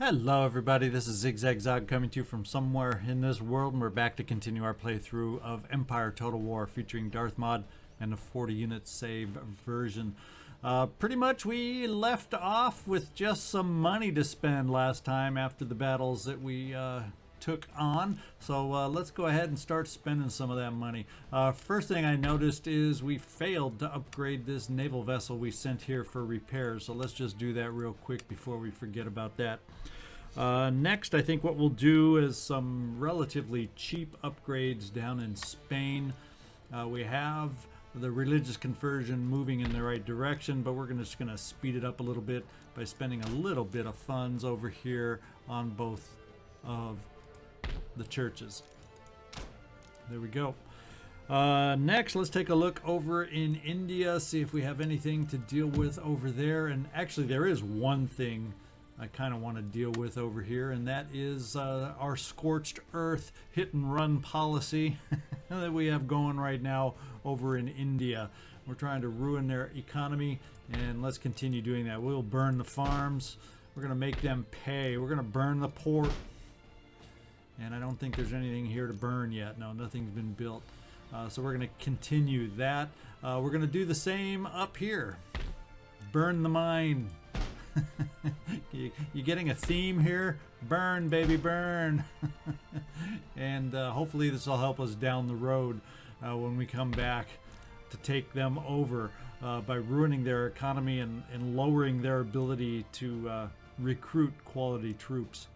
Hello everybody, this is ZigZagZog coming to you from somewhere in this world, and we're back to continue our playthrough of Empire Total War featuring Darthmod and a 40 unit save version. Pretty much we left off with just some money to spend last time after the battles that we took on. So let's go ahead and start spending some of that money. First thing I noticed is we failed to upgrade this naval vessel we sent here for repairs. So let's just do that real quick before we forget about that. Next, I think what we'll do is some relatively cheap upgrades down in Spain. We have the religious conversion moving in the right direction, but we're just going to speed it up a little bit by spending a little bit of funds over here on both of the churches. There we go. Next, let's take a look over in India, see if we have anything to deal with over there. And actually, there is one thing I kind of want to deal with over here, and that is our scorched earth hit and run policy that we have going right now over in India. We're trying to ruin their economy, and let's continue doing that. We'll burn the farms. We're going to make them pay. We're going to burn the port. And I don't think there's anything here to burn yet. No, nothing's been built. So we're going to continue that. We're going to do the same up here. Burn the mine. You getting a theme here? Burn, baby, burn. And hopefully this will help us down the road when we come back to take them over by ruining their economy and lowering their ability to recruit quality troops.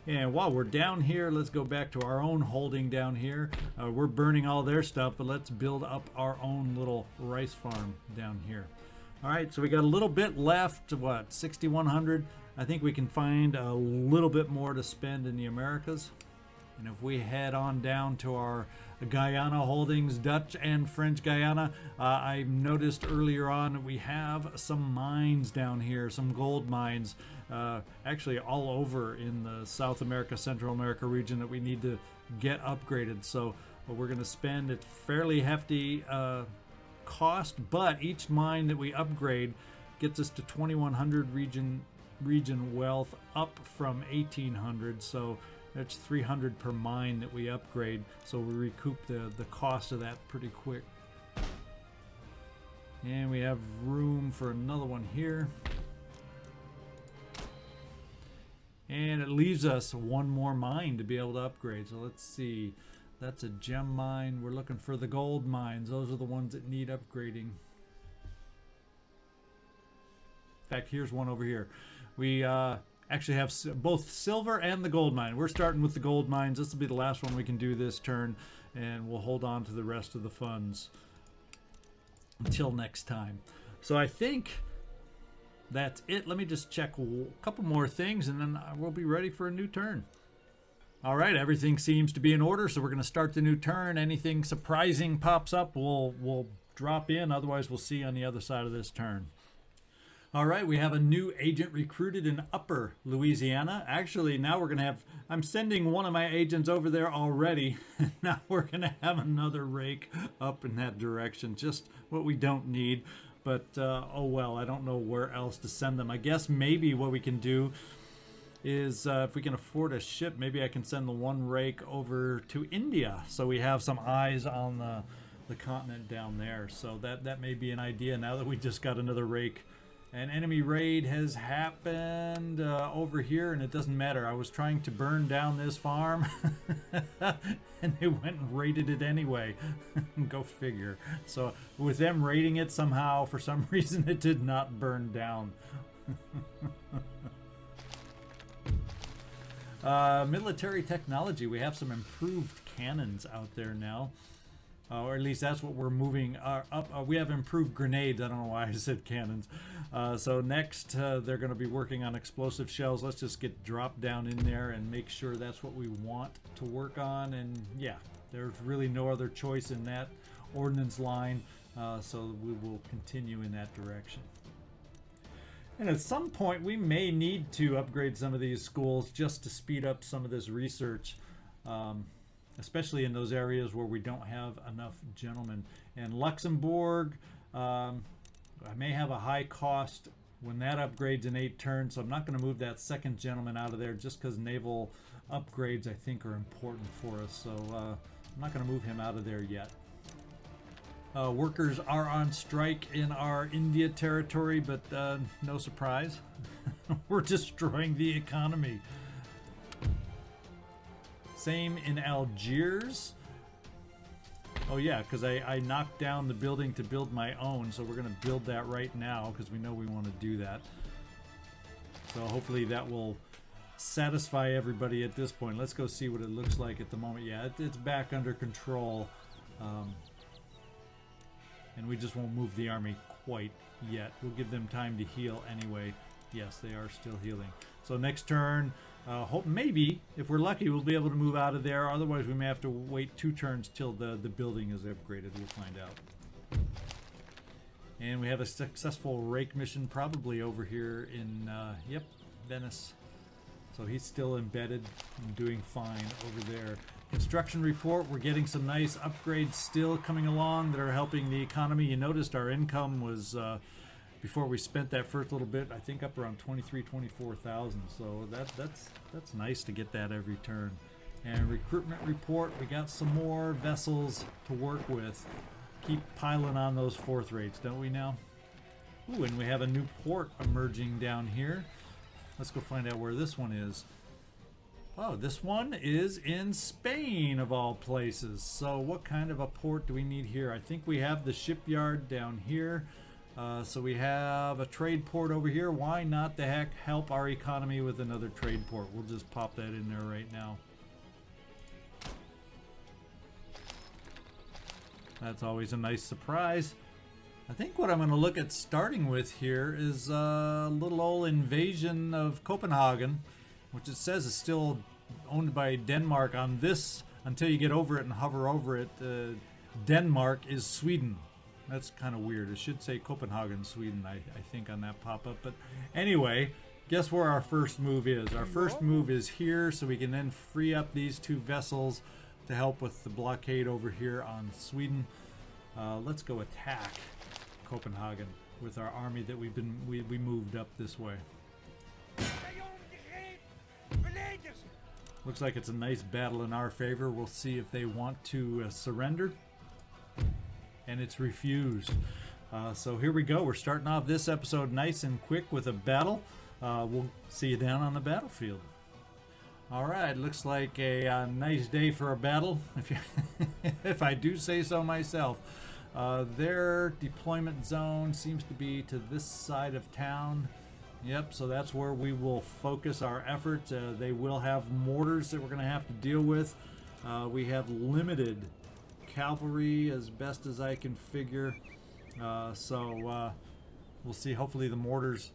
And while we're down here, let's go back to our own holding down here. We're burning all their stuff, but let's build up our own little rice farm down here. All right, so we got a little bit left, what, 6,100? I think we can find a little bit more to spend in the Americas. And if we head on down to our Guyana holdings, Dutch and French Guyana, I noticed earlier on that we have some mines down here, some gold mines, actually all over in the South America, Central America region that we need to get upgraded. So we're going to spend a fairly hefty cost, but each mine that we upgrade gets us to 2,100 region wealth, up from 1,800. So that's 300 per mine that we upgrade, so we recoup the cost of that pretty quick. And we have room for another one here. And it leaves us one more mine to be able to upgrade. So let's see. That's a gem mine. We're looking for the gold mines. Those are the ones that need upgrading. In fact, here's one over here. We actually have both silver and the gold mine. We're starting with the gold mines. This will be the last one we can do this turn, and we'll hold on to the rest of the funds until next time. So I think that's it. Let me just check a couple more things, and then we'll be ready for a new turn. All right, everything seems to be in order, so we're going to start the new turn. Anything surprising pops up, we'll drop in. Otherwise, we'll see on the other side of this turn. All right, we have a new agent recruited in Upper Louisiana. Actually, now we're going to have, I'm sending one of my agents over there already. Now we're going to have another rake up in that direction. Just what we don't need. But, oh well, I don't know where else to send them. I guess maybe what we can do is if we can afford a ship, maybe I can send the one rake over to India. So we have some eyes on the continent down there. So that may be an idea now that we just got another rake. An enemy raid has happened over here, and it doesn't matter. I was trying to burn down this farm, and they went and raided it anyway. Go figure. So with them raiding it somehow, for some reason, it did not burn down. Military technology. We have some improved cannons out there now. Or at least that's what we're moving up. We have improved grenades. I don't know why I said cannons. So next, they're going to be working on explosive shells. Let's just get dropped down in there and make sure that's what we want to work on. And yeah, there's really no other choice in that ordnance line. So we will continue in that direction. And at some point, we may need to upgrade some of these schools just to speed up some of this research. Especially in those areas where we don't have enough gentlemen. And Luxembourg, I may have a high cost when that upgrades in 8 turns. So I'm not going to move that second gentleman out of there just because naval upgrades I think are important for us. So I'm not going to move him out of there yet. Workers are on strike in our India territory, but no surprise. We're destroying the economy. Same in Algiers. Oh yeah, because I knocked down the building to build my own, so we're going to build that right now because we know we want to do that. So hopefully that will satisfy everybody at this point. Let's go see what it looks like at the moment. Yeah, it's back under control. And we just won't move the army quite yet. We'll give them time to heal anyway. Yes, they are still healing. So next turn, hope maybe, if we're lucky, we'll be able to move out of there. Otherwise, we may have to wait 2 turns till the building is upgraded. We'll find out. And we have a successful rake mission probably over here in, yep, Venice. So he's still embedded and doing fine over there. Construction report, we're getting some nice upgrades still coming along that are helping the economy. You noticed our income was, before we spent that first little bit, I think up around 24,000. So that's nice to get that every turn. And recruitment report, we got some more vessels to work with. Keep piling on those 4th rates, don't we now? Ooh, and we have a new port emerging down here. Let's go find out where this one is. Oh, this one is in Spain, of all places. So what kind of a port do we need here? I think we have the shipyard down here. So we have a trade port over here. Why not the heck help our economy with another trade port? We'll just pop that in there right now. That's always a nice surprise. I think what I'm going to look at starting with here is a little old invasion of Copenhagen, which it says is still owned by Denmark on this, until you get over it and hover over it. Denmark is Sweden. That's kind of weird. It should say Copenhagen, Sweden, I think, on that pop-up. But anyway, guess where our first move is? Our first move is here, so we can then free up these 2 vessels to help with the blockade over here on Sweden. Let's go attack Copenhagen with our army that we moved up this way. Looks like it's a nice battle in our favor. We'll see if they want to surrender. And it's refused. So here we go. We're starting off this episode nice and quick with a battle. We'll see you down on the battlefield. All right, looks like a nice day for a battle, if I do say so myself. Their deployment zone seems to be to this side of town. Yep, so that's where we will focus our efforts. They will have mortars that we're going to have to deal with. We have limited cavalry as best as I can figure. So we'll see. Hopefully the mortars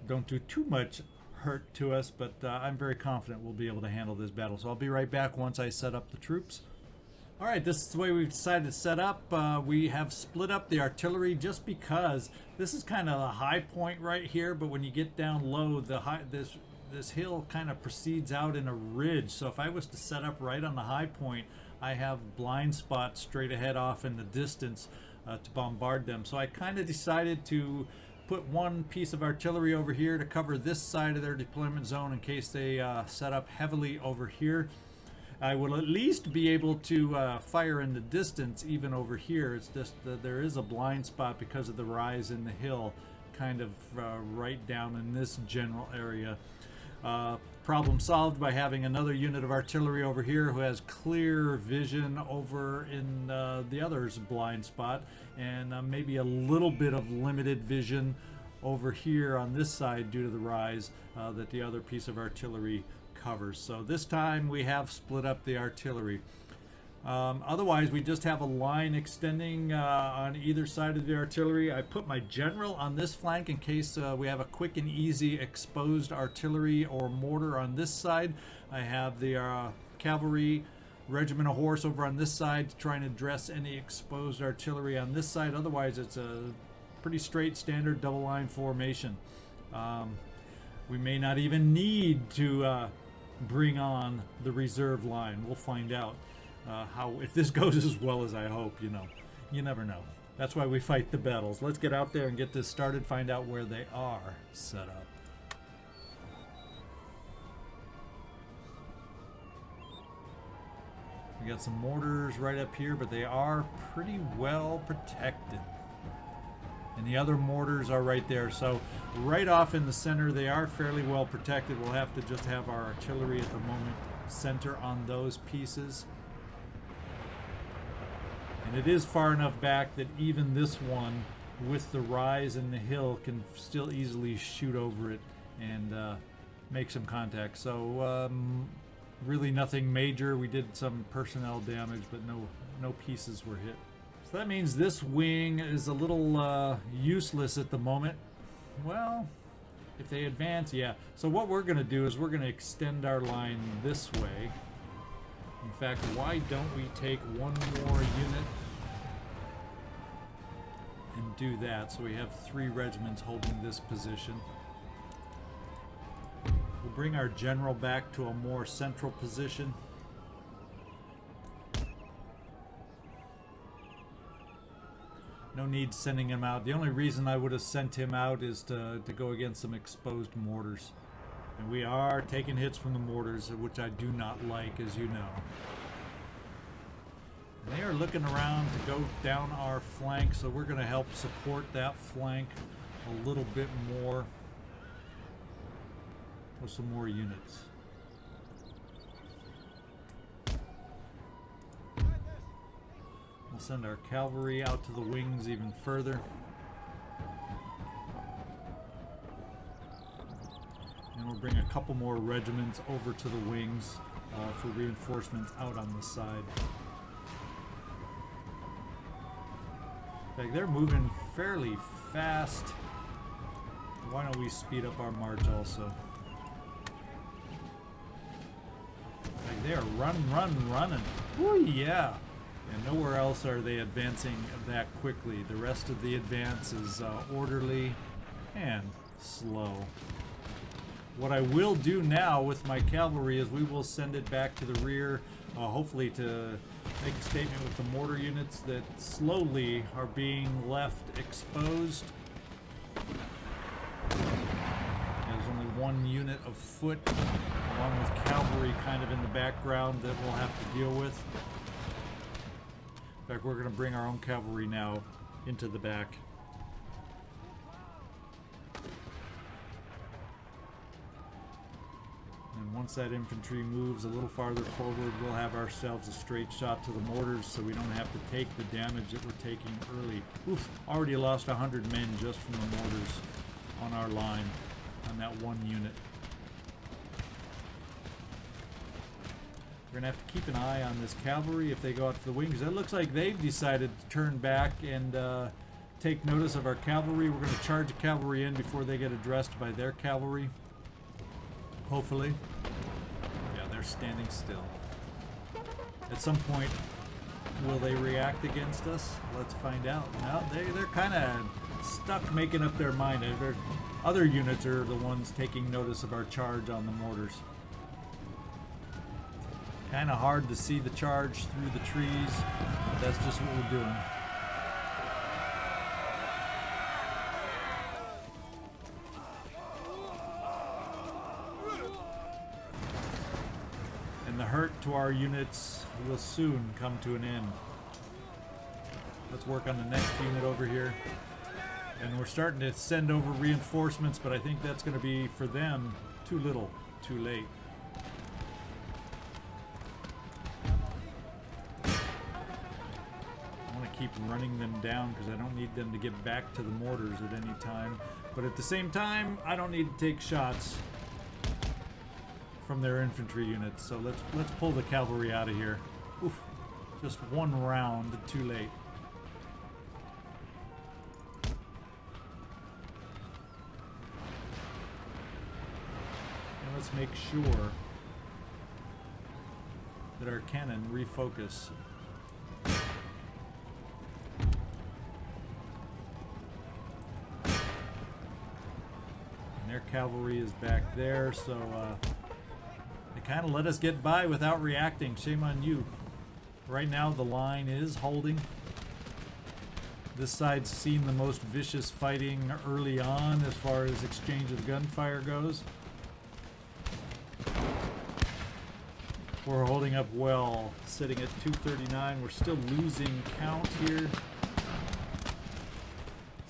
don't do too much hurt to us, but I'm very confident we'll be able to handle this battle. So I'll be right back once I set up the troops. All right, this is the way we've decided to set up. We have split up the artillery just because this is kind of a high point right here, but when you get down low, this hill kind of proceeds out in a ridge. So if I was to set up right on the high point, I have blind spots straight ahead off in the distance to bombard them. So I kind of decided to put one piece of artillery over here to cover this side of their deployment zone in case they set up heavily over here. I will at least be able to fire in the distance even over here. It's just that there is a blind spot because of the rise in the hill, kind of right down in this general area. Problem solved by having another unit of artillery over here who has clear vision over in the other's blind spot, and maybe a little bit of limited vision over here on this side due to the rise that the other piece of artillery covers. So this time we have split up the artillery. Otherwise, we just have a line extending on either side of the artillery. I put my general on this flank in case we have a quick and easy exposed artillery or mortar on this side. I have the cavalry regiment of horse over on this side to try and address any exposed artillery on this side. Otherwise, it's a pretty straight standard double line formation. We may not even need to bring on the reserve line. We'll find out. How if this goes as well as I hope, you never know. That's why we fight the battles. Let's get out there and get this started, find out where they are set up. We got some mortars right up here, but they are pretty well protected. And the other mortars are right there. So right off in the center, they are fairly well protected. We'll have to just have our artillery at the moment center on those pieces. And it is far enough back that even this one, with the rise in the hill, can still easily shoot over it and make some contact. So really nothing major. We did some personnel damage, but no pieces were hit. So that means this wing is a little useless at the moment. Well, if they advance, yeah. So what we're going to do is we're going to extend our line this way. In fact, why don't we take one more unit and do that? So we have 3 regiments holding this position. We'll bring our general back to a more central position. No need sending him out. The only reason I would have sent him out is to go against some exposed mortars. And we are taking hits from the mortars, which I do not like, as you know. And they are looking around to go down our flank, so we're going to help support that flank a little bit more with some more units. We'll send our cavalry out to the wings even further. And we'll bring a couple more regiments over to the wings for reinforcements out on the side. In fact, they're moving fairly fast. Why don't we speed up our march also? Like they are running. Woo, yeah. And nowhere else are they advancing that quickly. The rest of the advance is orderly and slow. What I will do now with my cavalry is we will send it back to the rear, hopefully to make a statement with the mortar units that slowly are being left exposed. There's only one unit of foot, along with cavalry kind of in the background, that we'll have to deal with. In fact, we're going to bring our own cavalry now into the back. And once that infantry moves a little farther forward, we'll have ourselves a straight shot to the mortars so we don't have to take the damage that we're taking early. Oof, already lost 100 men just from the mortars on our line, on that one unit. We're going to have to keep an eye on this cavalry if they go out to the wings. It looks like they've decided to turn back and take notice of our cavalry. We're going to charge the cavalry in before they get addressed by their cavalry. Hopefully. Yeah, they're standing still. At some point, will they react against us? Let's find out. No, they're kind of stuck making up their mind. Other units are the ones taking notice of our charge on the mortars. Kind of hard to see the charge through the trees, but that's just what we're doing. And the hurt to our units will soon come to an end. Let's work on the next unit over here. And we're starting to send over reinforcements, but I think that's going to be, for them, too little, too late. Keep running them down because I don't need them to get back to the mortars at any time, but at the same time I don't need to take shots from their infantry units, so let's pull the cavalry out of here. Oof, just one round too late. And let's make sure that our cannon refocus. Their cavalry is back there, so they kind of let us get by without reacting. Shame on you. Right now the line is holding. This side's seen the most vicious fighting early on as far as exchange of gunfire goes. We're holding up well, sitting at 239. We're still losing count here.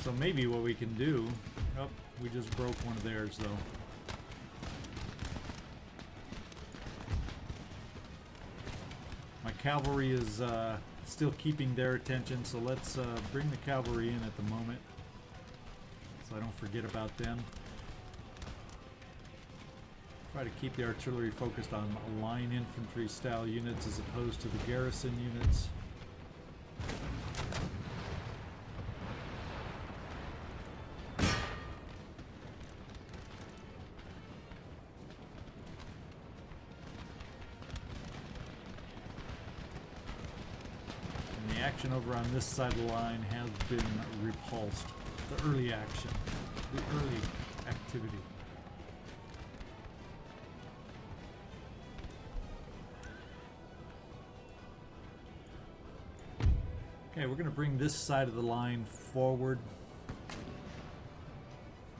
So maybe what we can do... Oh, we just broke one of theirs though. My cavalry is still keeping their attention, so let's bring the cavalry in at the moment so I don't forget about them. Try to keep the artillery focused on line infantry style units as opposed to the garrison units. And the action over on this side of the line has been repulsed. The early action, the early activity. Okay, we're going to bring this side of the line forward.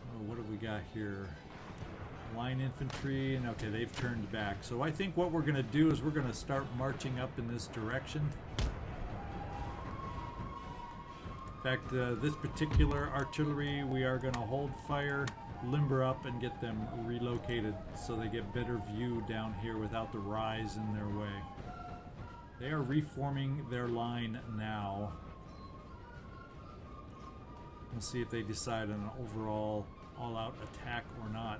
Oh, what have we got here? Line infantry, and okay, they've turned back. So I think what we're going to do is we're going to start marching up in this direction. In fact, this particular artillery, we are going to hold fire, limber up, and get them relocated so they get better view down here without the rise in their way. They are reforming their line now. We'll see if they decide on an overall all-out attack or not.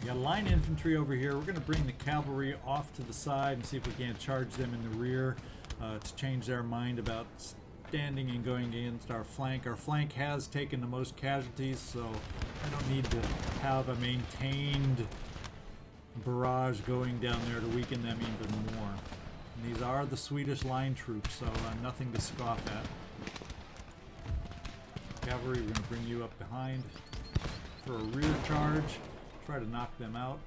We got line infantry over here. We're going to bring the cavalry off to the side and see if we can't charge them in the rear to change their mind about standing and going against our flank. Our flank has taken the most casualties, so I don't need to have a maintained barrage going down there to weaken them even more. And these are the Swedish line troops, so nothing to scoff at. Cavalry, we're going to bring you up behind for a rear charge. Try to knock them out.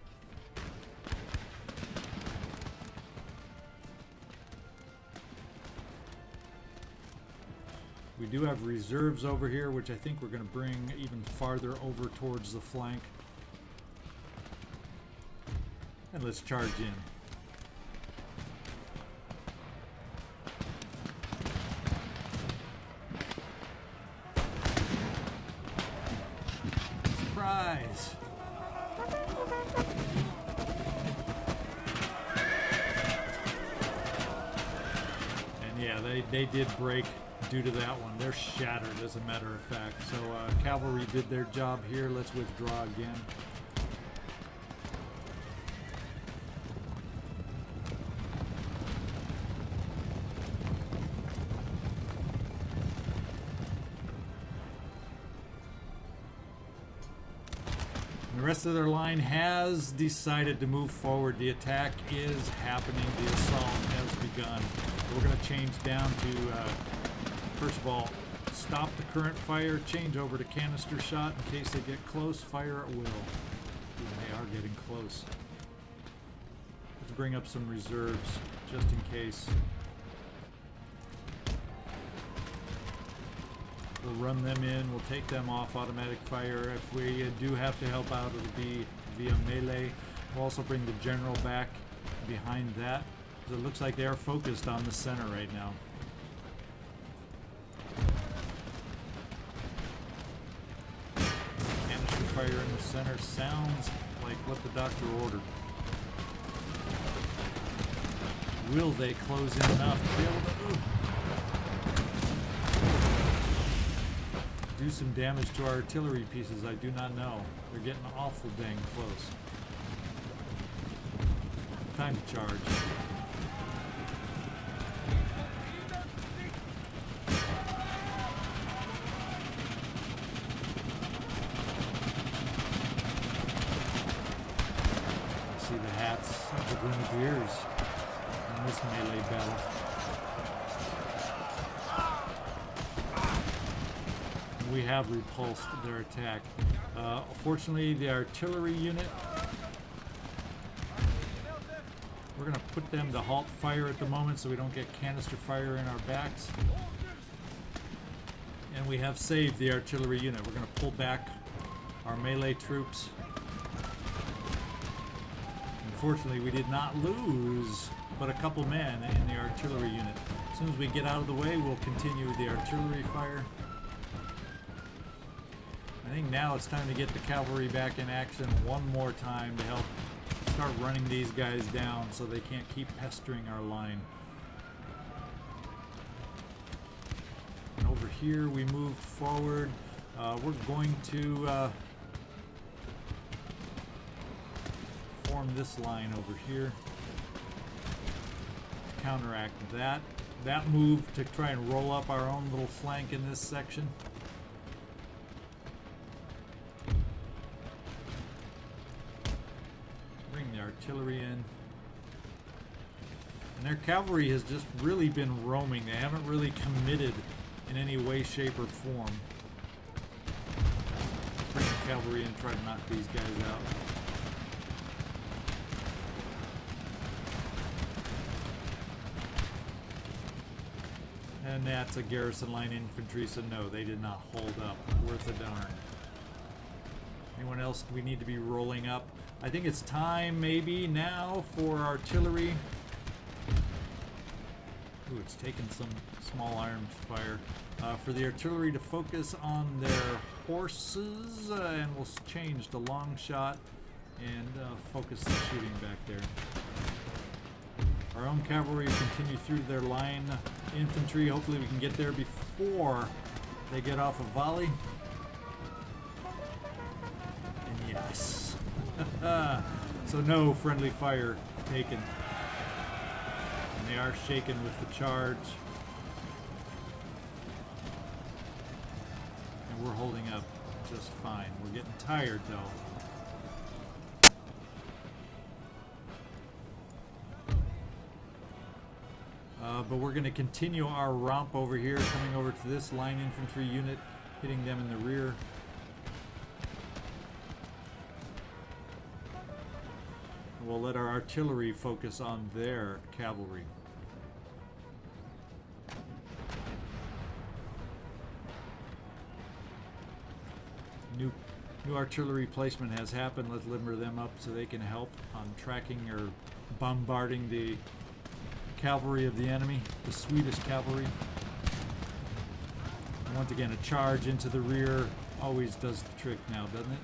We do have reserves over here, which I think we're going to bring even farther over towards the flank. And let's charge in. Surprise! And yeah, they did break due to that one. They're shattered, as a matter of fact. So cavalry did their job here. Let's withdraw again. And the rest of their line has decided to move forward. The attack is happening. The assault has begun. We're going to change down to first of all, stop the current fire, change over to canister shot in case they get close, fire at will. Ooh, they are getting close. Let's bring up some reserves, just in case. We'll run them in, we'll take them off automatic fire. If we do have to help out, it'll be via melee. We'll also bring the general back behind that, because it looks like they are focused on the center right now. Fire in the center sounds like what the doctor ordered. Will they close in enough to be able to do some damage to our artillery pieces? I do not know. They're getting awful dang close. Time to charge. Of the Grenadiers in this melee battle. We have repulsed their attack. Fortunately, the artillery unit We're going to put them to halt fire at the moment so we don't get canister fire in our backs. And we have saved the artillery unit. We're going to pull back our melee troops. Unfortunately, we did not lose but a couple men in the artillery unit. As soon as we get out of the way, we'll continue the artillery fire. I think now it's time to get the cavalry back in action one more time to help start running these guys down so they can't keep pestering our line. And over here we moved forward. We're going to form this line over here to counteract that move to try and roll up our own little flank in this section. Bring the artillery in. And their cavalry has just really been roaming. They haven't really committed in any way, shape, or form. Bring the cavalry in and try to knock these guys out. And that's a garrison line infantry, so no, they did not hold up. Worth a darn. Anyone else do we need to be rolling up? I think it's time maybe now for artillery. Ooh, it's taken some small arms fire. For the artillery to focus on their horses, and we'll change the long shot and focus the shooting back there. Our own cavalry continue through their line infantry. Hopefully we can get there before they get off a volley. And yes. So no friendly fire taken. And they are shaken with the charge. And we're holding up just fine. We're getting tired though. But we're going to continue our romp over here, coming over to this line infantry unit, hitting them in the rear. We'll let our artillery focus on their cavalry. New artillery placement has happened. Let's limber them up so they can help on tracking or bombarding the cavalry of the enemy, the Swedish cavalry. And once again, a charge into the rear always does the trick now, doesn't it?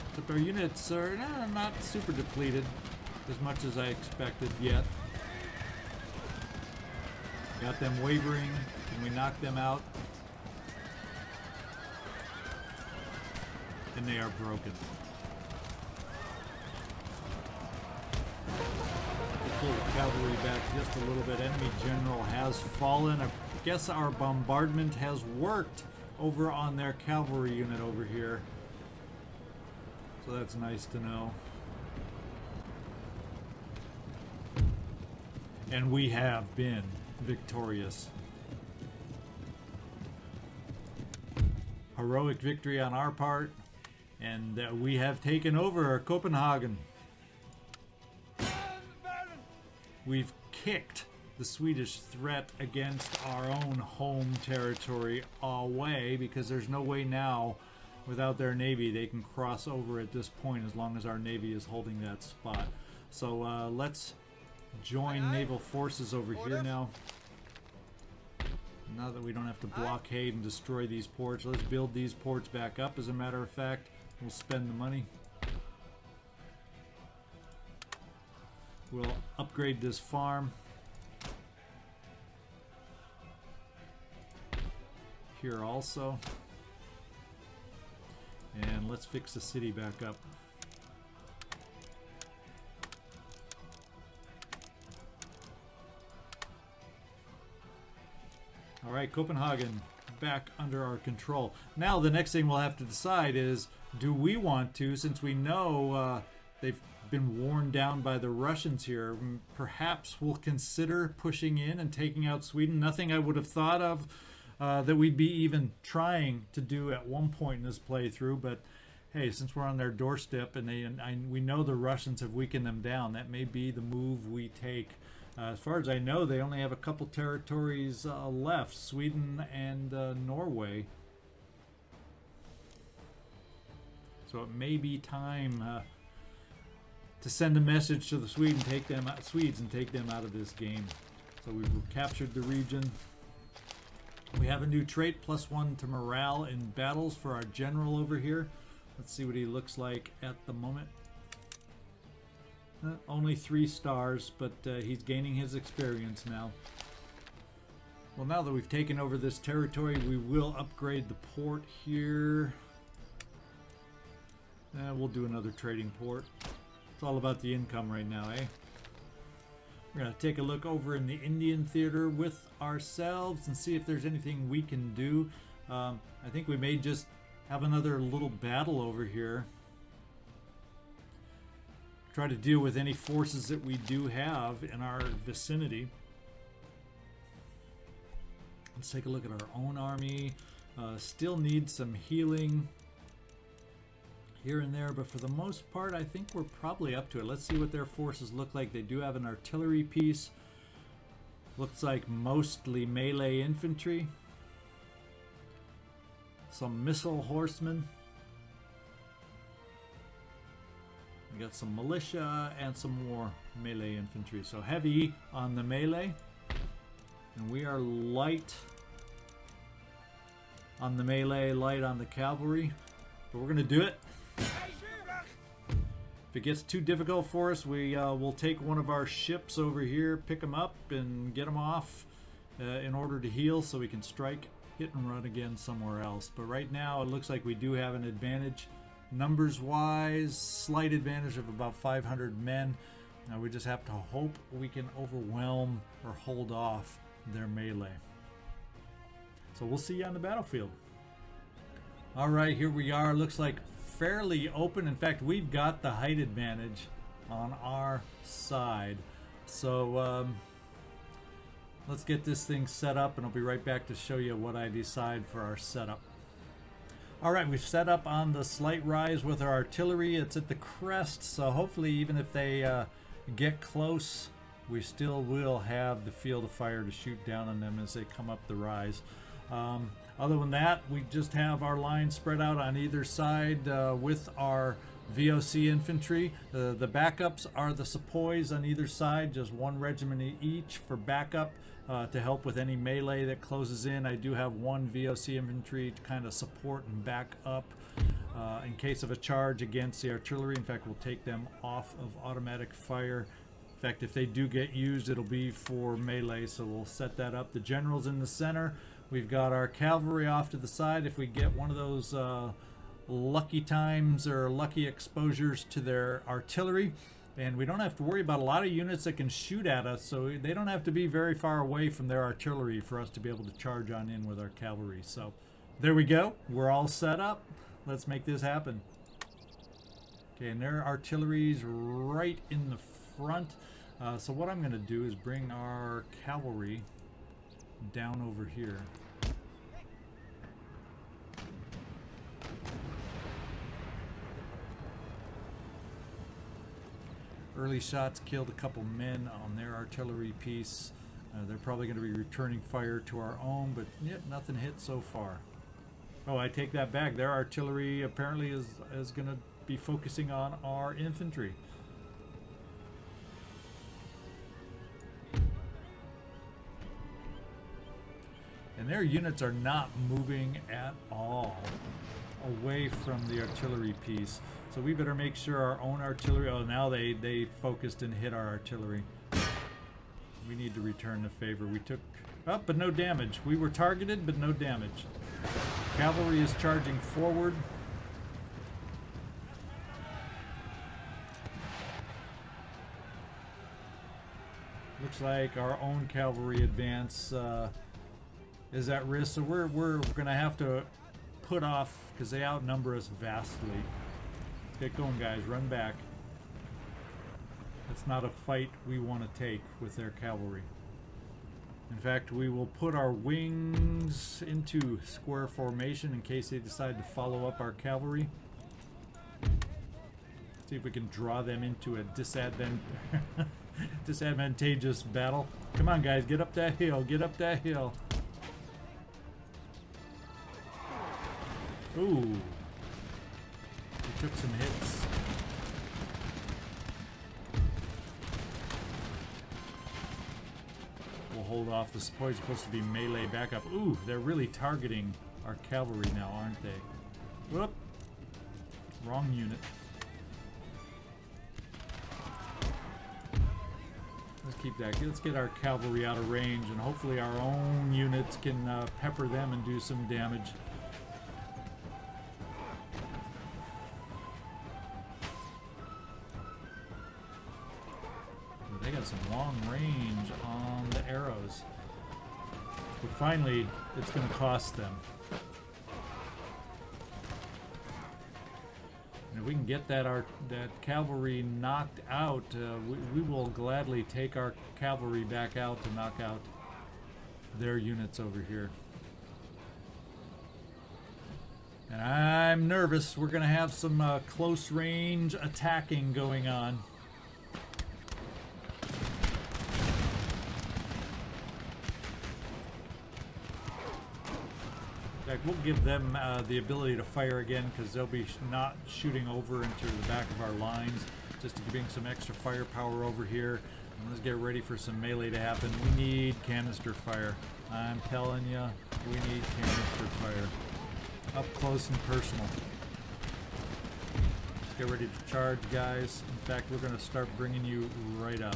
Except our units are not super depleted as much as I expected yet. Got them wavering. Can we knock them out? And they are broken. Pull the cavalry back just a little bit. Enemy general has fallen. I guess our bombardment has worked over on their cavalry unit over here. So that's nice to know. And we have been victorious. Heroic victory on our part, and we have taken over Copenhagen. We've kicked the Swedish threat against our own home territory away, because there's no way now without their navy they can cross over at this point as long as our navy is holding that spot. So let's join naval forces over here now. Now that we don't have to blockade and destroy these ports, let's build these ports back up. As a matter of fact, we'll spend the money. We'll upgrade this farm. Here also. And let's fix the city back up. Alright, Copenhagen back under our control. Now the next thing we'll have to decide is, do we want to, since we know they've been worn down by the Russians here, perhaps we'll consider pushing in and taking out Sweden. Nothing I would have thought of that we'd be even trying to do at one point in this playthrough, but hey, since we're on their doorstep and we know the Russians have weakened them down, that may be the move we take. As far as I know, they only have a couple territories left, Sweden and Norway. So it may be time to send a message to the Swedes and take them out of this game. So we've captured the region. We have a new trait, +1 to morale in battles for our general over here. Let's see what he looks like at the moment. Only 3 stars, but he's gaining his experience now. Well, now that we've taken over this territory, we will upgrade the port here. We'll do another trading port. It's all about the income right now, eh? We're going to take a look over in the Indian theater with ourselves and see if there's anything we can do. I think we may just have another little battle over here. Try to deal with any forces that we do have in our vicinity. Let's take a look at our own army. Still needs some healing here and there, but for the most part I think we're probably up to it. Let's see what their forces look like. They do have an artillery piece. Looks like mostly melee infantry. Some missile horsemen. We got some militia and some more melee infantry. So heavy on the melee. And we are light on the melee, light on the cavalry. But we're going to do it. If it gets too difficult for us, we will take one of our ships over here, pick them up, and get them off in order to heal so we can strike, hit and run again somewhere else. But right now, it looks like we do have an advantage. Numbers-wise, slight advantage of about 500 men. Now we just have to hope we can overwhelm or hold off their melee. So we'll see you on the battlefield. All right, here we are. Looks like fairly open. In fact, we've got the height advantage on our side. So let's get this thing set up, and I'll be right back to show you what I decide for our setup. All right, we've set up on the slight rise with our artillery. It's at the crest, so hopefully even if they get close, we still will have the field of fire to shoot down on them as they come up the rise. Other than that, we just have our lines spread out on either side with our VOC infantry. The backups are the sepoys on either side, just one regiment each for backup to help with any melee that closes in. I do have one VOC infantry to kind of support and back up in case of a charge against the artillery. In fact, we'll take them off of automatic fire. In fact, if they do get used, it'll be for melee, so we'll set that up. The general's in the center. We've got our cavalry off to the side. If we get one of those lucky times or lucky exposures to their artillery, and we don't have to worry about a lot of units that can shoot at us, so they don't have to be very far away from their artillery for us to be able to charge on in with our cavalry. So there we go. We're all set up. Let's make this happen. Okay, and their artillery's right in the front. So what I'm going to do is bring our cavalry down over here. Early shots killed a couple men on their artillery piece. They're probably going to be returning fire to our own, but yet nothing hit so far. Oh, I take that back. Their artillery apparently is going to be focusing on our infantry. And their units are not moving at all away from the artillery piece. So we better make sure our own artillery... Oh, now they focused and hit our artillery. We need to return the favor. We took... Oh, but no damage. We were targeted, but no damage. Cavalry is charging forward. Looks like our own cavalry advance is at risk. So we're going to have to put off, because they outnumber us vastly. Get going, guys. Run back. It's not a fight we want to take with their cavalry. In fact, we will put our wings into square formation in case they decide to follow up our cavalry. See if we can draw them into a disadvantageous battle. Come on, guys, get up that hill. Get up that hill. Ooh. We took some hits. We'll hold off. The support is supposed to be melee backup. Ooh, they're really targeting our cavalry now, aren't they? Whoop. Wrong unit. Let's keep that. Let's get our cavalry out of range, and hopefully our own units can pepper them and do some damage. They got some long range on the arrows. But finally, it's going to cost them. And if we can get that cavalry knocked out, we will gladly take our cavalry back out to knock out their units over here. And I'm nervous. We're going to have some close range attacking going on. We'll give them the ability to fire again because they'll be not shooting over into the back of our lines, just to bring some extra firepower over here. And let's get ready for some melee to happen. We need canister fire. I'm telling you, we need canister fire. Up close and personal. Let's get ready to charge, guys. In fact, we're going to start bringing you right up.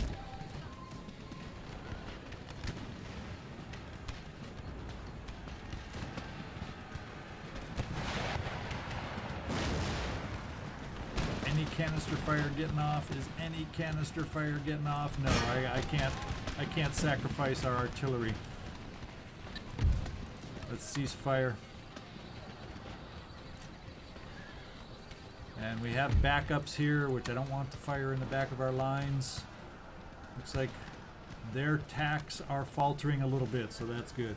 Canister fire getting off? Is any canister fire getting off? No, I can't sacrifice our artillery. Let's cease fire. And we have backups here, which I don't want to fire in the back of our lines. Looks like their tacks are faltering a little bit, so that's good.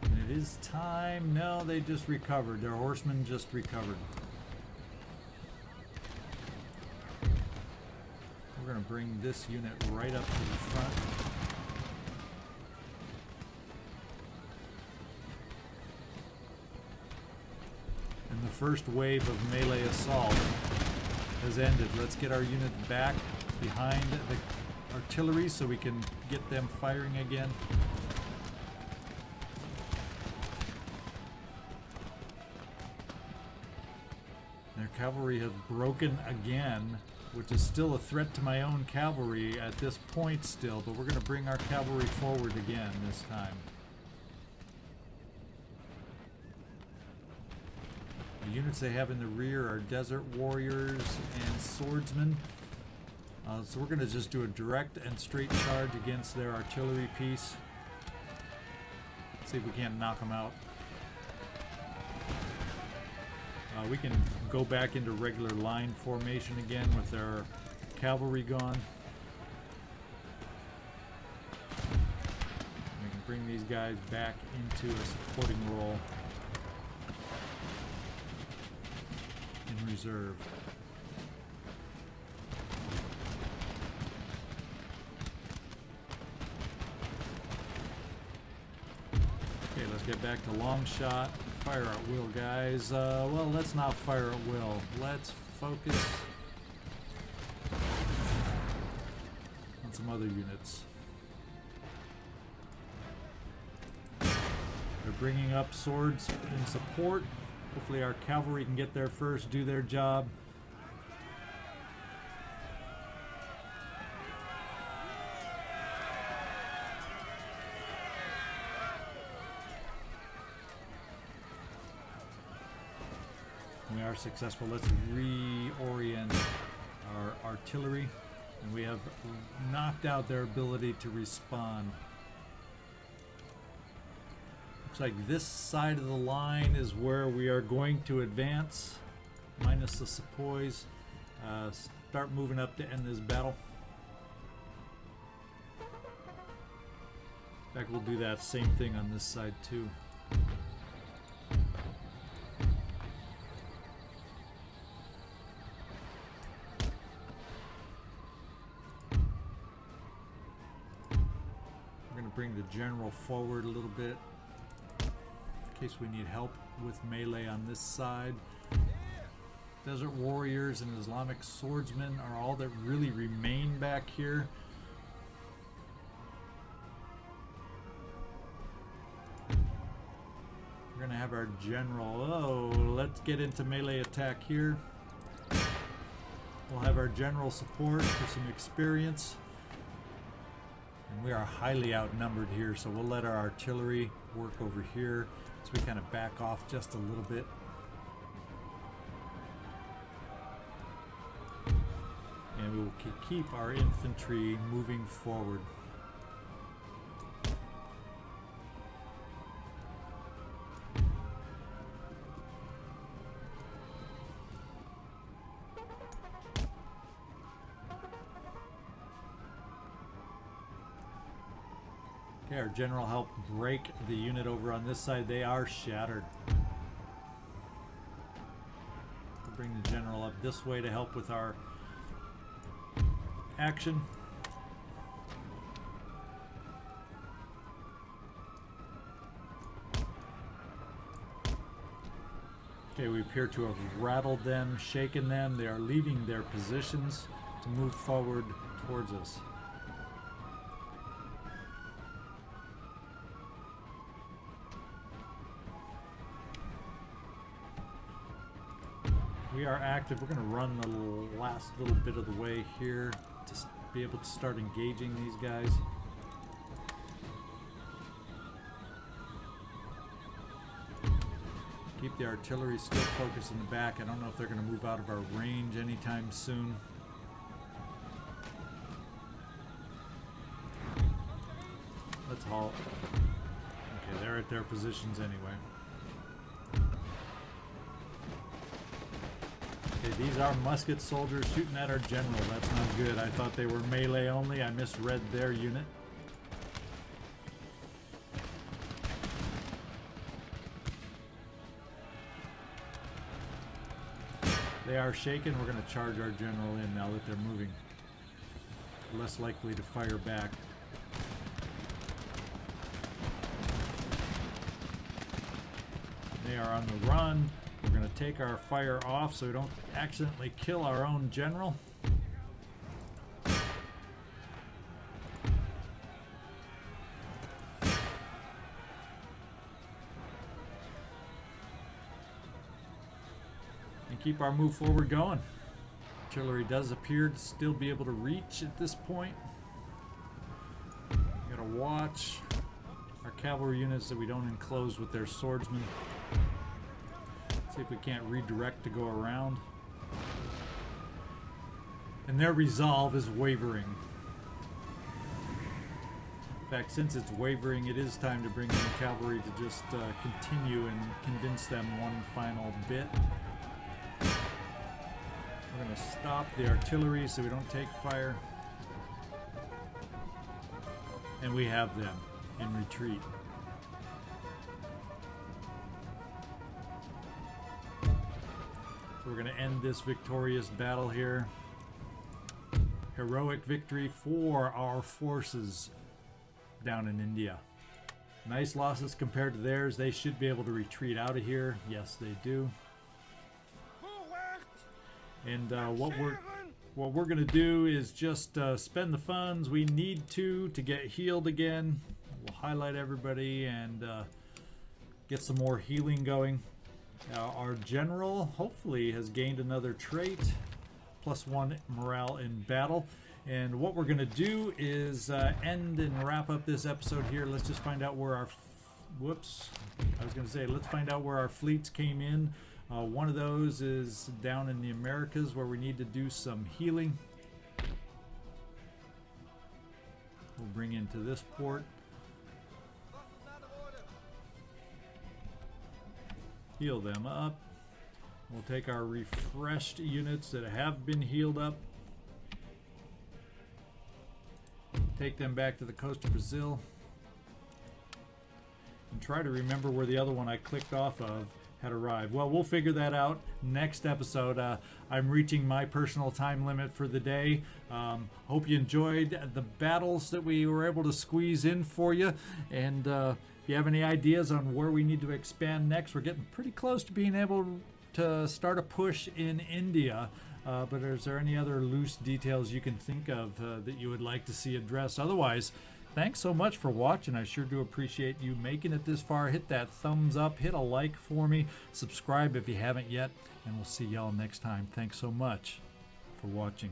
It is time. No, they just recovered. Their horsemen just recovered. We're going to bring this unit right up to the front. And the first wave of melee assault has ended. Let's get our unit back behind the artillery so we can get them firing again. Their cavalry has broken again, which is still a threat to my own cavalry at this point still, but we're going to bring our cavalry forward again this time. The units they have in the rear are desert warriors and swordsmen. So we're going to just do a direct and straight charge against their artillery piece. See if we can't knock them out. We can go back into regular line formation again with our cavalry gone. We can bring these guys back into a supporting role in reserve. Okay, let's get back to long shot. Fire at will, guys. Well, let's not fire at will. Let's focus on some other units. They're bringing up swords in support. Hopefully our cavalry can get there first, do their job. We are successful. Let's reorient our artillery, and we have knocked out their ability to respond. Looks like this side of the line is where we are going to advance, minus the sepoys. Start moving up to end this battle. In fact, we'll do that same thing on this side too. gonna bring the general forward a little bit in case we need help with melee on this side. Desert warriors and Islamic swordsmen are all that really remain back here. We're gonna have our general. Oh, let's get into melee attack here. We'll have our general support for some experience. And we are highly outnumbered here, so we'll let our artillery work over here as we kind of back off just a little bit. And we will keep our infantry moving forward. Okay, our general helped break the unit over on this side. They are shattered. We'll bring the general up this way to help with our action. Okay, we appear to have rattled them, shaken them. They are leaving their positions to move forward towards us. We are active. We're going to run the last little bit of the way here to be able to start engaging these guys. Keep the artillery still focused in the back. I don't know if they're going to move out of our range anytime soon. Let's halt. Okay, they're at their positions anyway. Okay, these are musket soldiers shooting at our general. That's not good. I thought they were melee only. I misread their unit. They are shaken. We're going to charge our general in now that they're moving. Less likely to fire back. They are on the run. We're going to take our fire off so we don't accidentally kill our own general. And keep our move forward going. Artillery does appear to still be able to reach at this point. We gotta watch our cavalry units that we don't enclose with their swordsmen. See if we can't redirect to go around. And their resolve is wavering. In fact, since it's wavering, it is time to bring in the cavalry to just continue and convince them one final bit. We're going to stop the artillery so we don't take fire. And we have them in retreat. So we're going to end this victorious battle here. Heroic victory for our forces down in India. Nice losses compared to theirs. They should be able to retreat out of here. Yes, they do. And what we're going to do is just spend the funds we need to get healed again. We'll highlight everybody and get some more healing going. Our general hopefully has gained another trait, +1 morale in battle. And what we're going to do is end and wrap up this episode here. Let's just find out where our let's find out where our fleets came in. One of those is down in the Americas where we need to do some healing. We'll bring into this port. Heal them up. We'll take our refreshed units that have been healed up. Take them back to the coast of Brazil. And try to remember where the other one I clicked off of had arrived. Well, we'll figure that out next episode. I'm reaching my personal time limit for the day. Hope you enjoyed the battles that we were able to squeeze in for you. And if you have any ideas on where we need to expand next, we're getting pretty close to being able to start a push in India. But is there any other loose details you can think of that you would like to see addressed? Otherwise, thanks so much for watching. I sure do appreciate you making it this far. Hit that thumbs up, hit a like for me, subscribe if you haven't yet, and we'll see y'all next time. Thanks so much for watching.